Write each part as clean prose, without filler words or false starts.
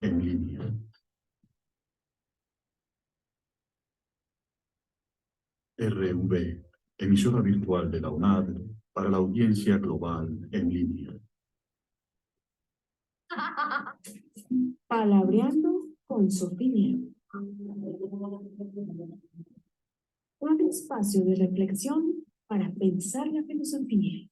en línea. RV, emisora virtual de la UNAD para la audiencia global en línea. Palabreando con Sofía. Un espacio de reflexión para pensar la filosofía.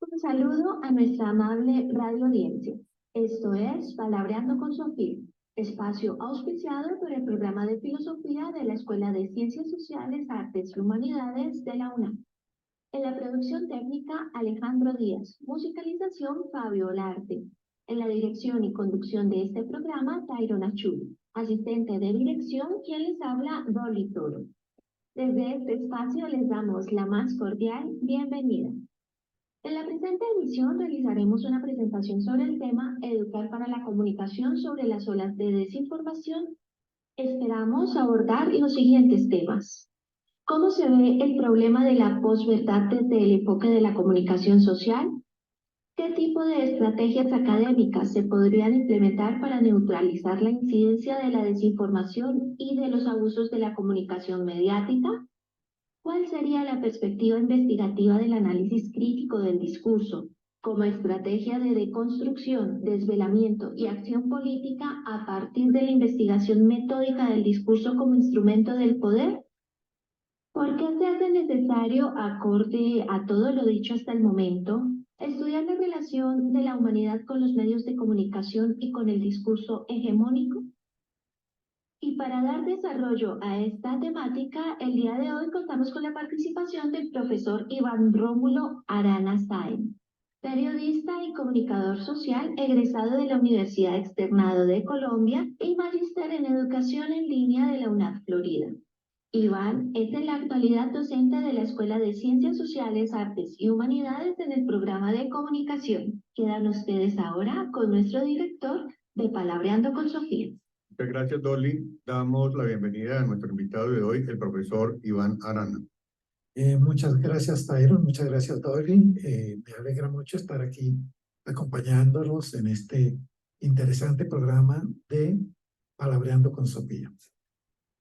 Un saludo a nuestra amable radio audiencia. Esto es Palabreando con Sofía, espacio auspiciado por el programa de filosofía de la Escuela de Ciencias Sociales, Artes y Humanidades de la UNAM. En la producción técnica, Alejandro Díaz. Musicalización, Fabio Olarte. En la dirección y conducción de este programa, Tyron Achuri. Asistente de dirección, quien les habla, Dolly Toro. Desde este espacio les damos la más cordial bienvenida. En la presente emisión realizaremos una presentación sobre el tema Educar para la comunicación sobre las olas de desinformación. Esperamos abordar los siguientes temas. ¿Cómo se ve el problema de la posverdad desde el enfoque de la comunicación social? ¿Qué tipo de estrategias académicas se podrían implementar para neutralizar la incidencia de la desinformación y de los abusos de la comunicación mediática? ¿Cuál sería la perspectiva investigativa del análisis crítico del discurso como estrategia de deconstrucción, desvelamiento y acción política a partir de la investigación metódica del discurso como instrumento del poder? ¿Por qué se hace necesario, acorde a todo lo dicho hasta el momento, estudiar la relación de la humanidad con los medios de comunicación y con el discurso hegemónico? Y para dar desarrollo a esta temática, el día de hoy contamos con la participación del profesor Iván Rómulo Arana Sáenz, periodista y comunicador social egresado de la Universidad Externado de Colombia y magíster en educación en línea de la UNAD Florida. Iván es en la actualidad docente de la Escuela de Ciencias Sociales, Artes y Humanidades en el programa de comunicación. Quedan ustedes ahora con nuestro director de Palabreando con Sofía. Muchas gracias, Dolly. Damos la bienvenida a nuestro invitado de hoy, el profesor Iván Arana. Muchas gracias, Tyron. Muchas gracias, Dolly. Me alegra mucho estar aquí acompañándolos en este interesante programa de Palabreando con Sofía.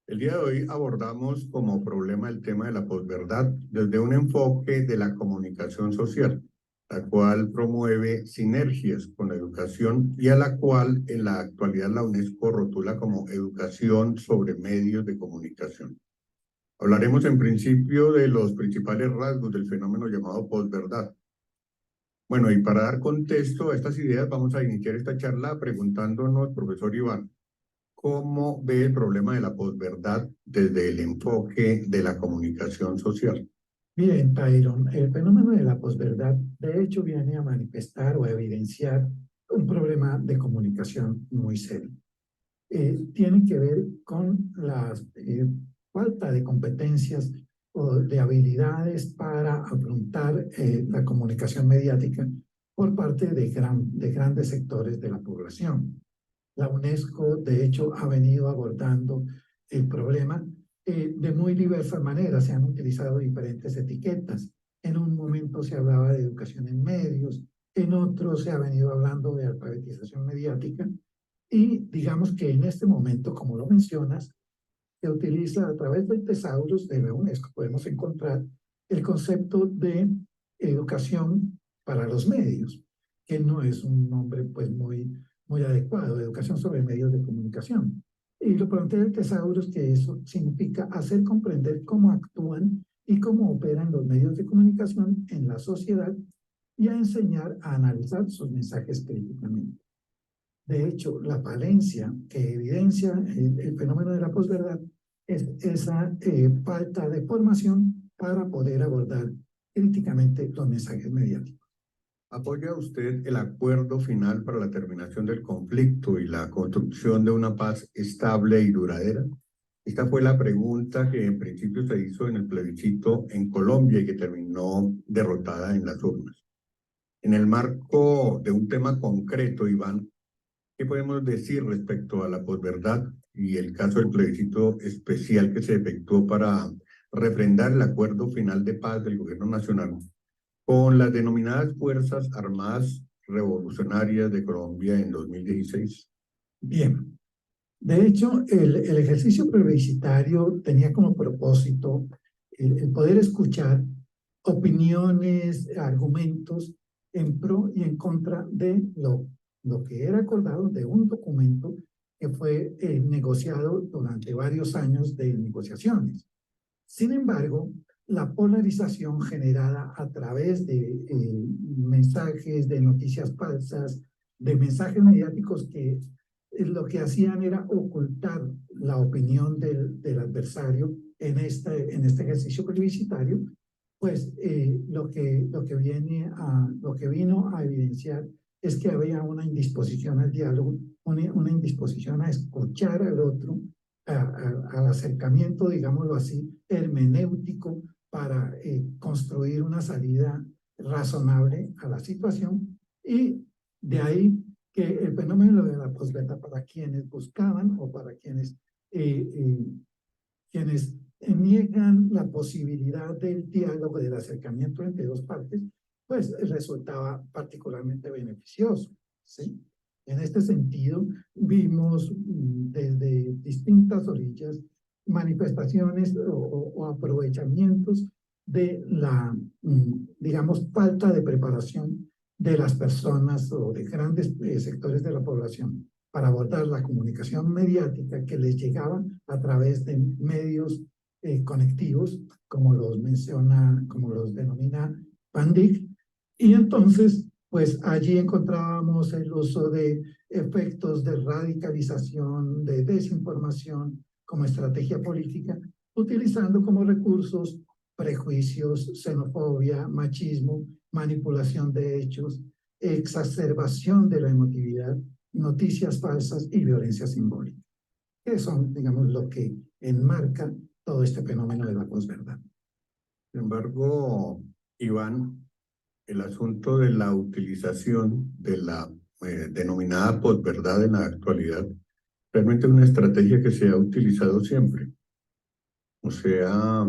El día de hoy abordamos como problema el tema de la posverdad desde un enfoque de la comunicación social, la cual promueve sinergias con la educación y a la cual en la actualidad la UNESCO rotula como educación sobre medios de comunicación. Hablaremos en principio de los principales rasgos del fenómeno llamado posverdad. Bueno, y para dar contexto a estas ideas vamos a iniciar esta charla preguntándonos, profesor Iván, ¿cómo ve el problema de la posverdad desde el enfoque de la comunicación social? Bien, Tyron, el fenómeno de la posverdad de hecho viene a manifestar o a evidenciar un problema de comunicación muy serio. Tiene que ver con la falta de competencias o de habilidades para afrontar la comunicación mediática por parte de grandes sectores de la población. La UNESCO, de hecho, ha venido abordando el problema de muy diversas maneras. Se han utilizado diferentes etiquetas. En un momento se hablaba de educación en medios, en otro se ha venido hablando de alfabetización mediática, y digamos que en este momento, como lo mencionas, se utiliza a través del Tesaurus de la UNESCO, podemos encontrar el concepto de educación para los medios, que no es un nombre pues muy adecuado, educación sobre medios de comunicación. Y lo plantea el Tesaurus, que eso significa hacer comprender cómo actúan y cómo operan los medios de comunicación en la sociedad y a enseñar a analizar sus mensajes críticamente. De hecho, la falencia que evidencia el fenómeno de la posverdad es esa falta de formación para poder abordar críticamente los mensajes mediáticos. ¿Apoya usted el acuerdo final para la terminación del conflicto y la construcción de una paz estable y duradera? Esta fue la pregunta que en principio se hizo en el plebiscito en Colombia y que terminó derrotada en las urnas. En el marco de un tema concreto, Iván, ¿Qué podemos decir respecto a la posverdad y el caso del plebiscito especial que se efectuó para refrendar el acuerdo final de paz del gobierno nacional con las denominadas Fuerzas Armadas Revolucionarias de Colombia en 2016? Bien, de hecho, el ejercicio plebiscitario tenía como propósito el poder escuchar opiniones, argumentos en pro y en contra de lo que era acordado de un documento que fue negociado durante varios años de negociaciones. Sin embargo, la polarización generada a través de mensajes, de noticias falsas, de mensajes mediáticos que lo que hacían era ocultar la opinión del adversario en este ejercicio plebiscitario, pues lo que vino a evidenciar es que había una indisposición al diálogo, una indisposición a escuchar al otro, al acercamiento, digámoslo así, hermenéutico para construir una salida razonable a la situación, y de ahí que el fenómeno de la posverdad para quienes buscaban o para quienes niegan la posibilidad del diálogo, del acercamiento entre dos partes, pues resultaba particularmente beneficioso, ¿sí? En este sentido, vimos desde distintas orillas manifestaciones o aprovechamientos de la, digamos, falta de preparación de las personas o de grandes sectores de la población para abordar la comunicación mediática que les llegaba a través de medios conectivos, como los denomina Pandic, y entonces, pues allí encontrábamos el uso de efectos de radicalización, de desinformación como estrategia política, utilizando como recursos prejuicios, xenofobia, machismo, manipulación de hechos, exacerbación de la emotividad, noticias falsas y violencia simbólica, que son, digamos, lo que enmarca todo este fenómeno de la posverdad. Sin embargo, Iván, el asunto de la utilización de la denominada posverdad en la actualidad realmente es una estrategia que se ha utilizado siempre. O sea,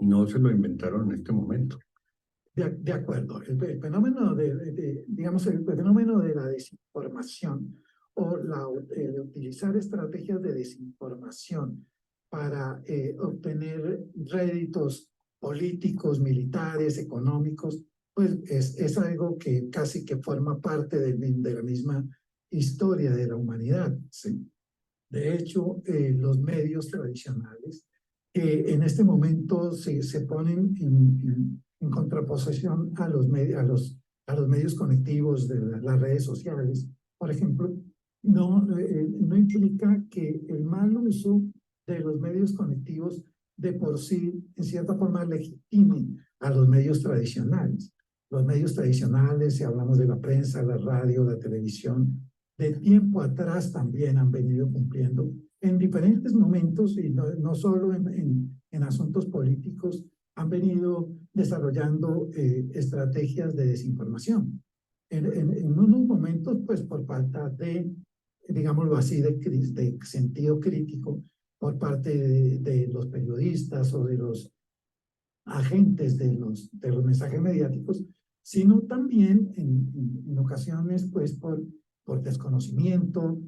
no se lo inventaron en este momento. De acuerdo, el fenómeno digamos, el fenómeno de la desinformación o de utilizar estrategias de desinformación para obtener réditos políticos, militares, económicos, pues es algo que casi que forma parte de la misma historia de la humanidad, ¿sí? De hecho, los medios tradicionales en este momento se ponen en contraposición a los medios conectivos de las redes sociales, por ejemplo, no implica que el mal uso de los medios conectivos de por sí, en cierta forma, legitimen a los medios tradicionales. Los medios tradicionales, si hablamos de la prensa, la radio, la televisión, de tiempo atrás también han venido cumpliendo en diferentes momentos, y no solo en asuntos políticos, han venido desarrollando estrategias de desinformación. En unos momentos, pues por falta de, digámoslo así, de sentido crítico por parte de los periodistas o de los agentes de los mensajes mediáticos, sino también en ocasiones, pues por desconocimiento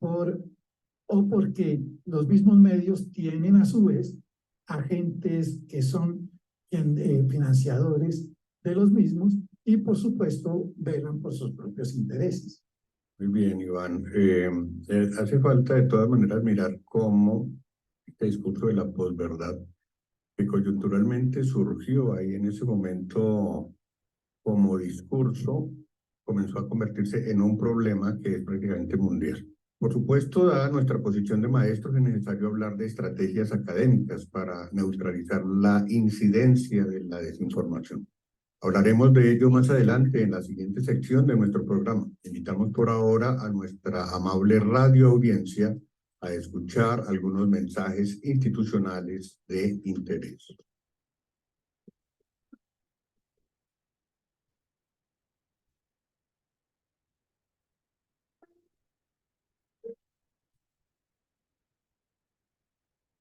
o porque los mismos medios tienen a su vez agentes que son financiadores de los mismos y por supuesto velan por sus propios intereses. Muy bien, Iván. Hace falta de todas maneras mirar cómo este discurso de la posverdad, que coyunturalmente surgió ahí en ese momento como discurso, comenzó a convertirse en un problema que es prácticamente mundial. Por supuesto, dada nuestra posición de maestros, es necesario hablar de estrategias académicas para neutralizar la incidencia de la desinformación. Hablaremos de ello más adelante en la siguiente sección de nuestro programa. Invitamos por ahora a nuestra amable radio audiencia a escuchar algunos mensajes institucionales de interés.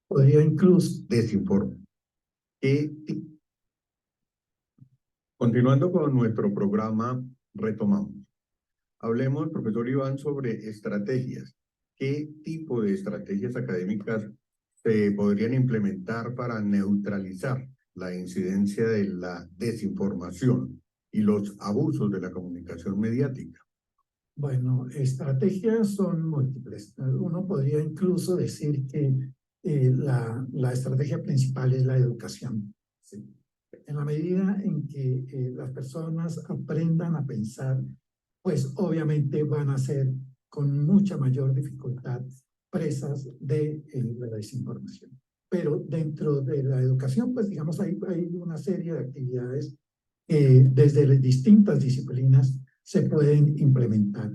podría incluso... desinforma. Continuando con nuestro programa, retomamos. Hablemos, profesor Iván, sobre estrategias. ¿Qué tipo de estrategias académicas se podrían implementar para neutralizar la incidencia de la desinformación y los abusos de la comunicación mediática? Bueno, estrategias son múltiples. Uno podría incluso decir que la estrategia principal es la educación. ¿Sí? En la medida en que las personas aprendan a pensar, pues obviamente van a ser con mucha mayor dificultad presas de la desinformación. Pero dentro de la educación, pues digamos, hay una serie de actividades desde las distintas disciplinas se pueden implementar.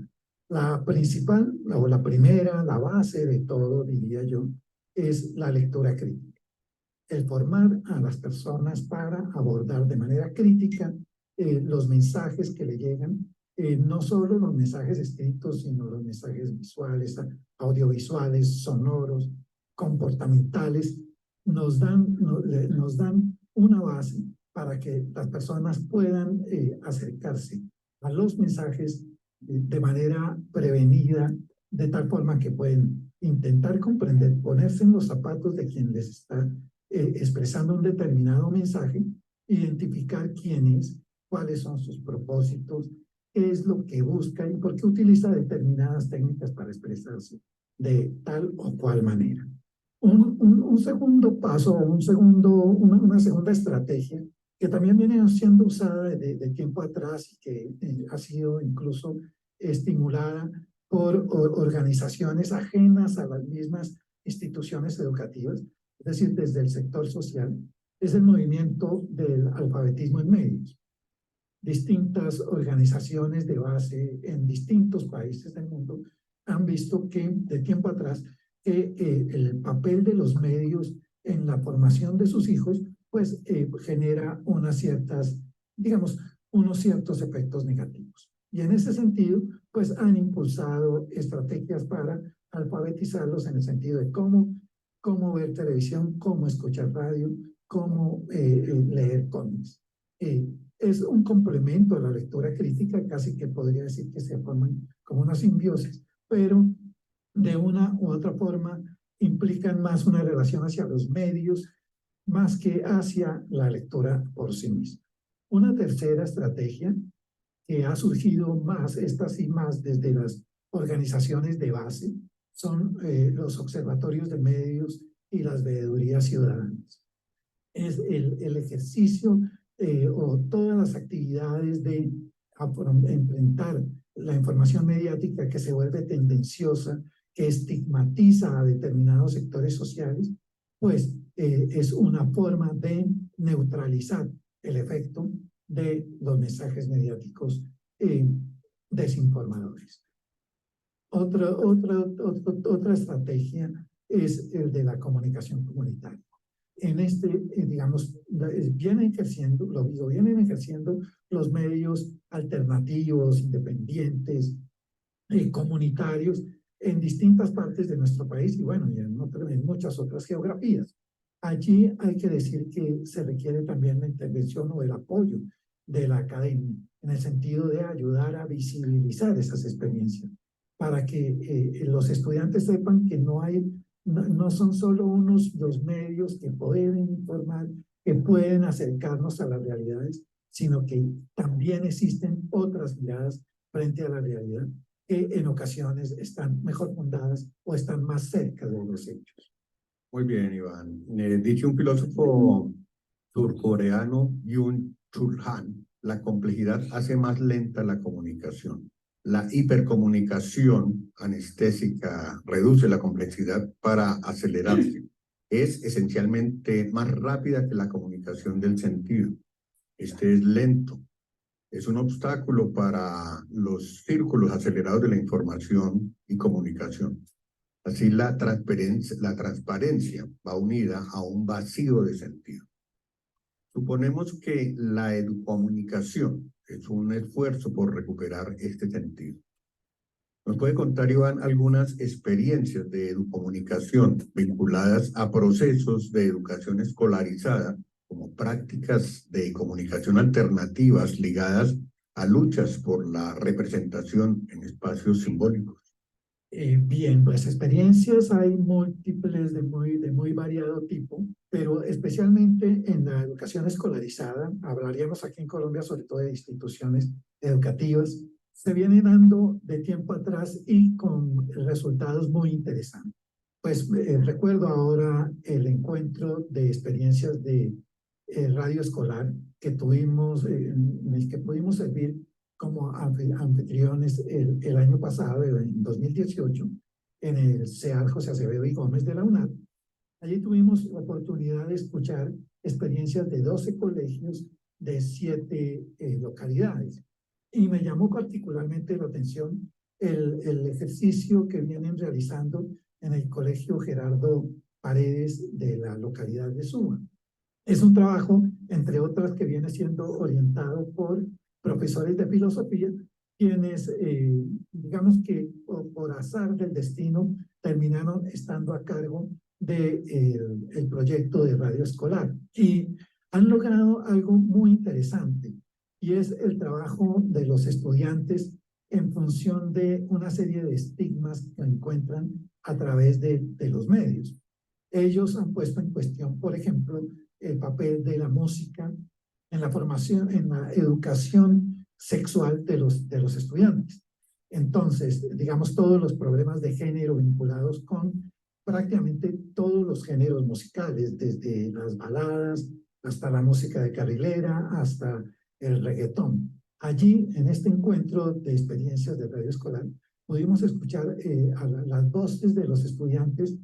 La principal, o la primera, la base de todo, diría yo, es la lectura crítica. El formar a las personas para abordar de manera crítica los mensajes que le llegan, no solo los mensajes escritos, sino los mensajes visuales, audiovisuales, sonoros, comportamentales, nos dan una base para que las personas puedan acercarse a los mensajes de manera prevenida, de tal forma que pueden intentar comprender, ponerse en los zapatos de quien les está expresando un determinado mensaje, identificar quién es, cuáles son sus propósitos, qué es lo que busca y por qué utiliza determinadas técnicas para expresarse de tal o cual manera. Un segundo paso, una segunda estrategia que también viene siendo usada de tiempo atrás y que ha sido incluso estimulada por organizaciones ajenas a las mismas instituciones educativas, es decir, desde el sector social, es el movimiento del alfabetismo en medios. Distintas organizaciones de base en distintos países del mundo han visto que de tiempo atrás que el papel de los medios en la formación de sus hijos pues genera unas ciertas, digamos, unos ciertos efectos negativos. Y en ese sentido, pues han impulsado estrategias para alfabetizarlos en el sentido de cómo ver televisión, cómo escuchar radio, cómo leer cómics. Es un complemento a la lectura crítica, casi que podría decir que se forman como una simbiosis, pero de una u otra forma implican más una relación hacia los medios, más que hacia la lectura por sí misma. Una tercera estrategia que ha surgido más, esta sí más desde las organizaciones de base, son los observatorios de medios y las veedurías ciudadanas. Es el ejercicio o todas las actividades de enfrentar la información mediática que se vuelve tendenciosa, que estigmatiza a determinados sectores sociales, pues es una forma de neutralizar el efecto de los mensajes mediáticos desinformadores. Otra estrategia es el de la comunicación comunitaria. En digamos, vienen ejerciendo los medios alternativos, independientes, comunitarios en distintas partes de nuestro país y bueno, y en muchas otras geografías. Allí hay que decir que se requiere también la intervención o el apoyo de la academia en el sentido de ayudar a visibilizar esas experiencias para que los estudiantes sepan que no son solo los medios que pueden informar, que pueden acercarnos a las realidades, sino que también existen otras miradas frente a la realidad que en ocasiones están mejor fundadas o están más cerca de los hechos. Muy bien, Iván. Dice un filósofo surcoreano, Yoon Chul Han, la complejidad hace más lenta la comunicación. La hipercomunicación anestésica reduce la complejidad para acelerarse. Es esencialmente más rápida que la comunicación del sentido. Este es lento. Es un obstáculo para los círculos acelerados de la información y comunicación. Así la transparencia va unida a un vacío de sentido. Suponemos que la educomunicación es un esfuerzo por recuperar este sentido. ¿Nos puede contar, Iván, algunas experiencias de educomunicación vinculadas a procesos de educación escolarizada, como prácticas de comunicación alternativas ligadas a luchas por la representación en espacios simbólicos? Bien, pues experiencias hay múltiples de muy variado tipo, pero especialmente en la educación escolarizada, hablaríamos aquí en Colombia sobre todo de instituciones educativas, se viene dando de tiempo atrás y con resultados muy interesantes. Pues recuerdo ahora el encuentro de experiencias de radio escolar que tuvimos, en el que pudimos servir como anfitriones el año pasado, en 2018, en el CEAD José Acevedo y Gómez de la UNAD. Allí tuvimos la oportunidad de escuchar experiencias de 12 colegios de 7 localidades. Y me llamó particularmente la atención el ejercicio que vienen realizando en el Colegio Gerardo Paredes de la localidad de Suba. Es un trabajo, entre otras, que viene siendo orientado por profesores de filosofía, quienes, digamos que por azar del destino, terminaron estando a cargo del proyecto de radio escolar. Y han logrado algo muy interesante, y es el trabajo de los estudiantes en función de una serie de estigmas que encuentran a través de los medios. Ellos han puesto en cuestión, por ejemplo, el papel de la música en la formación, en la educación sexual de los estudiantes. Entonces, digamos, todos los problemas de género vinculados con prácticamente todos los géneros musicales, desde las baladas hasta la música de carrilera, hasta el reggaetón. Allí, en este encuentro de experiencias de radio escolar, pudimos escuchar a las voces de los estudiantes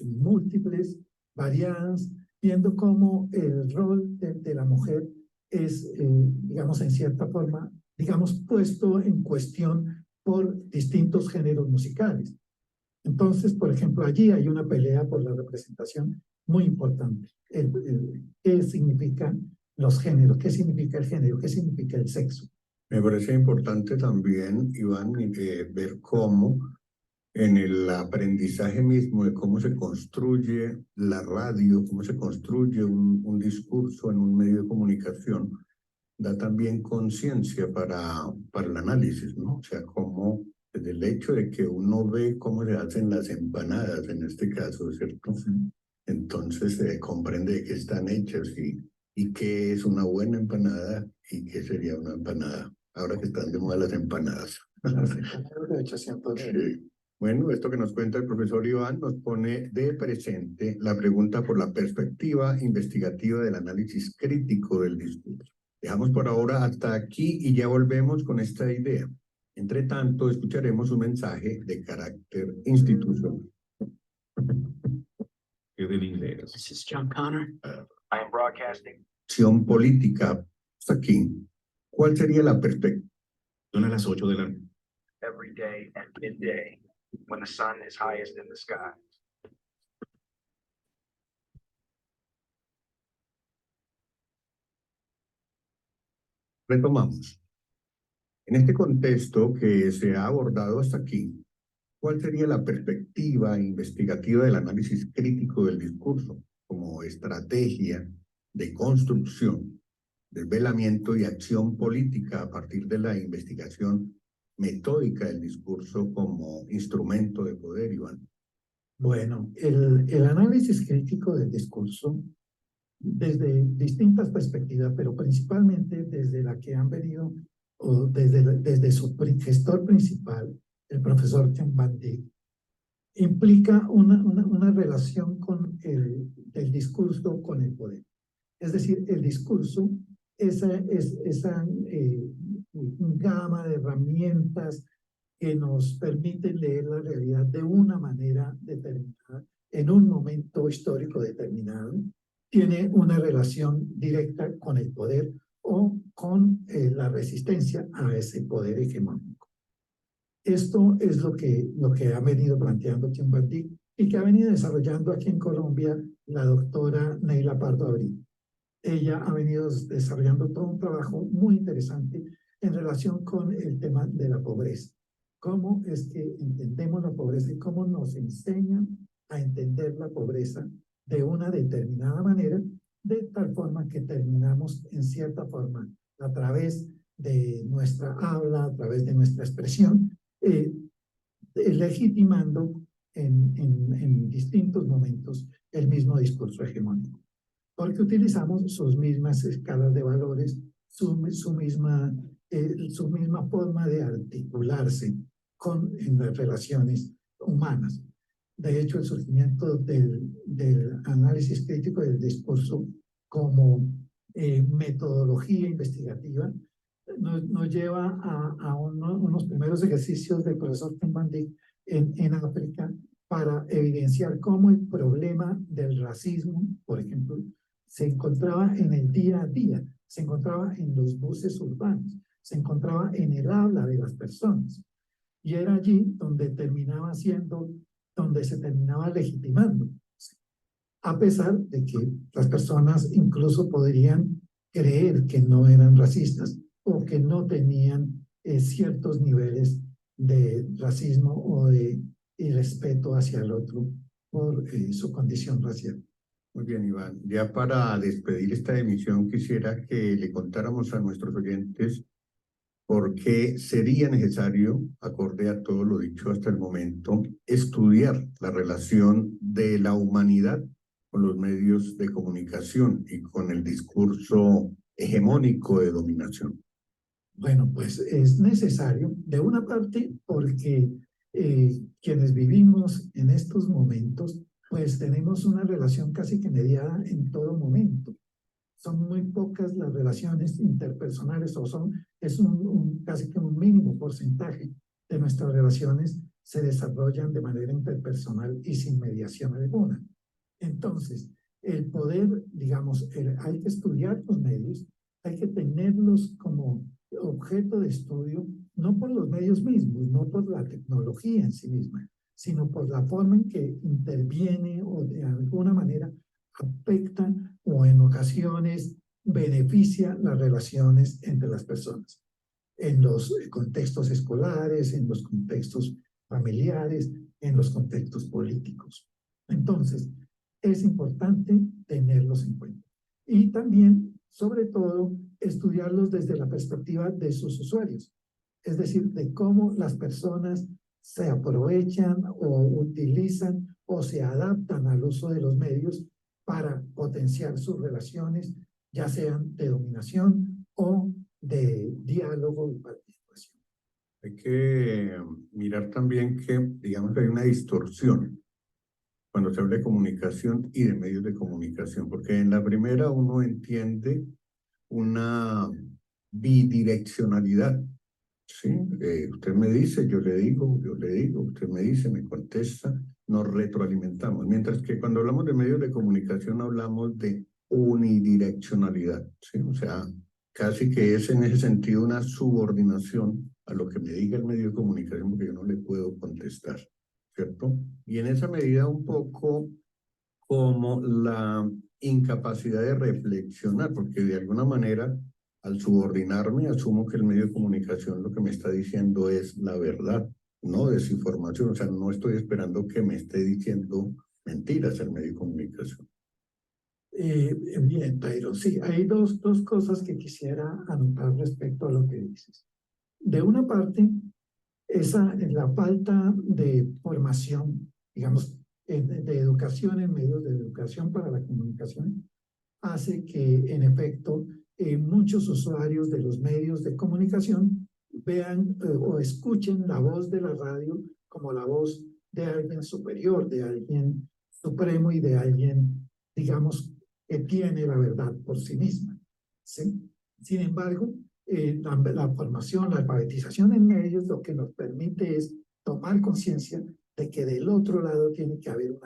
múltiples, variadas, viendo cómo el rol de la mujer es, digamos, en cierta forma, digamos, puesto en cuestión por distintos géneros musicales. Entonces, por ejemplo, allí hay una pelea por la representación muy importante. ¿Qué significan los géneros? ¿Qué significa el género? ¿Qué significa el sexo? Me parece importante también, Iván, ver cómo en el aprendizaje mismo de cómo se construye la radio, cómo se construye un discurso en un medio de comunicación, da también conciencia para el análisis, ¿no? O sea, cómo desde el hecho de que uno ve cómo se hacen las empanadas, en este caso, ¿cierto? Entonces se comprende de qué están hechas y qué es una buena empanada y qué sería una empanada, ahora que están de moda las empanadas. Las empanadas de 800. Sí. Bueno, esto que nos cuenta el profesor Iván nos pone de presente la pregunta por la perspectiva investigativa del análisis crítico del discurso. Dejamos por ahora hasta aquí y ya volvemos con esta idea. Entre tanto, escucharemos un mensaje de carácter institucional. Del inglés. This is John Connor. I am broadcasting. Acción política, hasta aquí. ¿Cuál sería la perspectiva? Son a las 8 de la noche. Every day at midday, when the sun is highest in the sky. Retomamos. En este contexto que se ha abordado hasta aquí, ¿cuál sería la perspectiva investigativa del análisis crítico del discurso como estrategia de construcción, desvelamiento y acción política a partir de la investigación metódica del discurso como instrumento de poder, Iván? Bueno, el análisis crítico del discurso, desde distintas perspectivas, pero principalmente desde la que han venido, o desde su gestor principal, el profesor John Van Dyck, implica una relación con del discurso con el poder. Es decir, el discurso es esa gama de herramientas que nos permiten leer la realidad de una manera determinada, en un momento histórico determinado, tiene una relación directa con el poder o con la resistencia a ese poder hegemónico. Esto es lo que ha venido planteando John Van Dyck y que ha venido desarrollando aquí en Colombia la doctora Neila Pardo Abril. Ella ha venido desarrollando todo un trabajo muy interesante en relación con el tema de la pobreza. cómo es que entendemos la pobreza y cómo nos enseñan a entender la pobreza de una determinada manera, de tal forma que terminamos en cierta forma a través de nuestra habla, a través de nuestra expresión, legitimando en distintos momentos el mismo discurso hegemónico, porque utilizamos sus mismas escalas de valores, su misma forma de articularse en las relaciones humanas. De hecho, el surgimiento del análisis crítico del discurso como metodología investigativa nos lleva a unos primeros ejercicios del profesor Tim Van Dyck en África para evidenciar cómo el problema del racismo, por ejemplo, se encontraba en el día a día, se encontraba en los buses urbanos, se encontraba en el habla de las personas. Y era allí donde donde se terminaba legitimando, a pesar de que las personas incluso podrían creer que no eran racistas o que no tenían ciertos niveles de racismo o de irrespeto hacia el otro por su condición racial. Muy bien, Iván. Ya para despedir esta emisión, quisiera que le contáramos a nuestros oyentes por qué sería necesario, acorde a todo lo dicho hasta el momento, estudiar la relación de la humanidad con los medios de comunicación y con el discurso hegemónico de dominación. Bueno, pues es necesario, de una parte, porque quienes vivimos en estos momentos, pues tenemos una relación casi que mediada en todo momento. Son muy pocas las relaciones interpersonales, es casi que un mínimo porcentaje de nuestras relaciones se desarrollan de manera interpersonal y sin mediación alguna. Entonces, el poder, digamos, hay que estudiar los medios, hay que tenerlos como objeto de estudio, no por los medios mismos, no por la tecnología en sí misma, sino por la forma en que interviene o de alguna manera afecta o en ocasiones beneficia las relaciones entre las personas, en los contextos escolares, en los contextos familiares, en los contextos políticos. Entonces, es importante tenerlos en cuenta. Y también, sobre todo, estudiarlos desde la perspectiva de sus usuarios, es decir, de cómo las personas se aprovechan o utilizan o se adaptan al uso de los medios para potenciar sus relaciones, ya sean de dominación o de diálogo y participación. Hay que mirar también que, digamos, que hay una distorsión cuando se habla de comunicación y de medios de comunicación, porque en la primera uno entiende una bidireccionalidad, ¿sí? Usted me dice, yo le digo, usted me dice, me contesta, nos retroalimentamos, mientras que cuando hablamos de medios de comunicación hablamos de unidireccionalidad, ¿sí? O sea, casi que es en ese sentido una subordinación a lo que me diga el medio de comunicación, porque yo no le puedo contestar, ¿cierto? Y en esa medida un poco como la incapacidad de reflexionar, porque de alguna manera, al subordinarme, asumo que el medio de comunicación lo que me está diciendo es la verdad, no desinformación. O sea, no estoy esperando que me esté diciendo mentiras el medio de comunicación. Bien, Tairo, sí, hay dos cosas que quisiera anotar respecto a lo que dices. De una parte, la falta de formación, digamos, de educación en medios de educación para la comunicación, hace que, en efecto, muchos usuarios de los medios de comunicación vean o escuchen la voz de la radio como la voz de alguien superior, de alguien supremo y de alguien, digamos, que tiene la verdad por sí misma, ¿sí? Sin embargo, la formación, la alfabetización en medios lo que nos permite es tomar conciencia de que del otro lado tiene que haber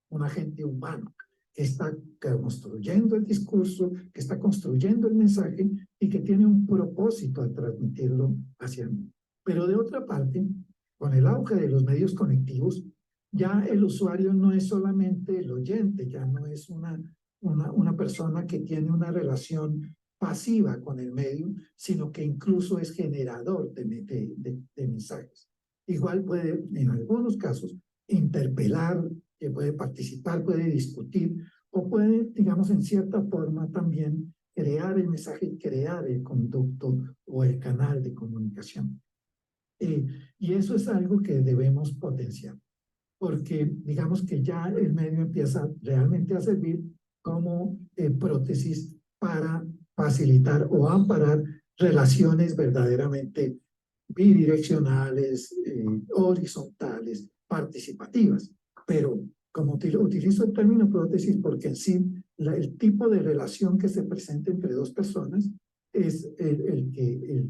un agente humano que está construyendo el discurso, que está construyendo el mensaje y que tiene un propósito al transmitirlo hacia mí. Pero de otra parte, con el auge de los medios conectivos, ya el usuario no es solamente el oyente, ya no es una persona que tiene una relación pasiva con el medio, sino que incluso es generador de mensajes. igual puede, en algunos casos, interpelar, que puede participar, puede discutir, o puede, digamos, en cierta forma también crear el mensaje, crear el conducto o el canal de comunicación. Y eso es algo que debemos potenciar, porque digamos que ya el medio empieza realmente a servir como prótesis para facilitar o amparar relaciones verdaderamente bidireccionales, horizontales, participativas. Pero como utilizo el término prótesis porque en sí el tipo de relación que se presenta entre dos personas es el que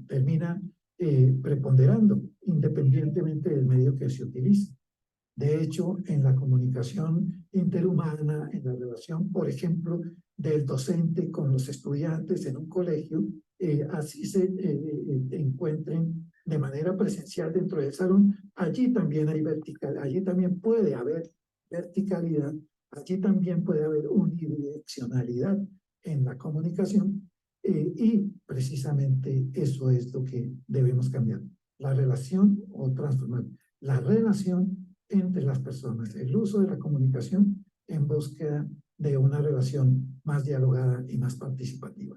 termina preponderando independientemente del medio que se utilice. De hecho, en la comunicación interhumana, en la relación, por ejemplo, del docente con los estudiantes en un colegio, así se encuentren de manera presencial dentro del salón, allí también hay vertical, allí también puede haber verticalidad, allí también puede haber unidireccionalidad en la comunicación, y precisamente eso es lo que debemos cambiar. La relación o transformar la relación entre las personas, el uso de la comunicación en búsqueda de una relación más dialogada y más participativa.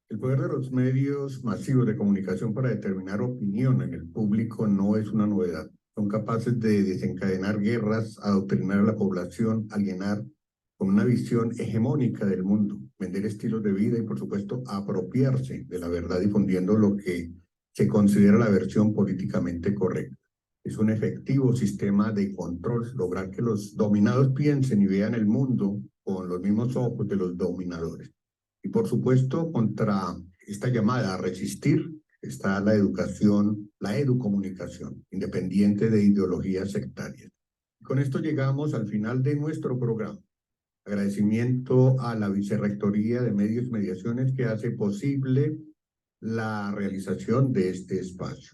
El poder de los medios masivos de comunicación para determinar opinión en el público no es una novedad. Son capaces de desencadenar guerras, adoctrinar a la población, alienar con una visión hegemónica del mundo, vender estilos de vida y, por supuesto, apropiarse de la verdad difundiendo lo que se considera la versión políticamente correcta. Es un efectivo sistema de control, lograr que los dominados piensen y vean el mundo con los mismos ojos de los dominadores. Y por supuesto, contra esta llamada a resistir está la educación, la educomunicación, independiente de ideologías sectarias. Con esto llegamos al final de nuestro programa. Agradecimiento a la Vicerrectoría de Medios y Mediaciones que hace posible la realización de este espacio.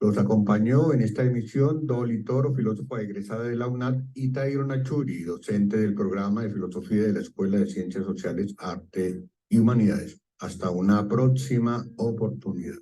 Los acompañó en esta emisión Dolly Toro, filósofa egresada de la UNAD, y Tairo Nachuri, docente del programa de Filosofía de la Escuela de Ciencias Sociales, Arte y Humanidades. Hasta una próxima oportunidad.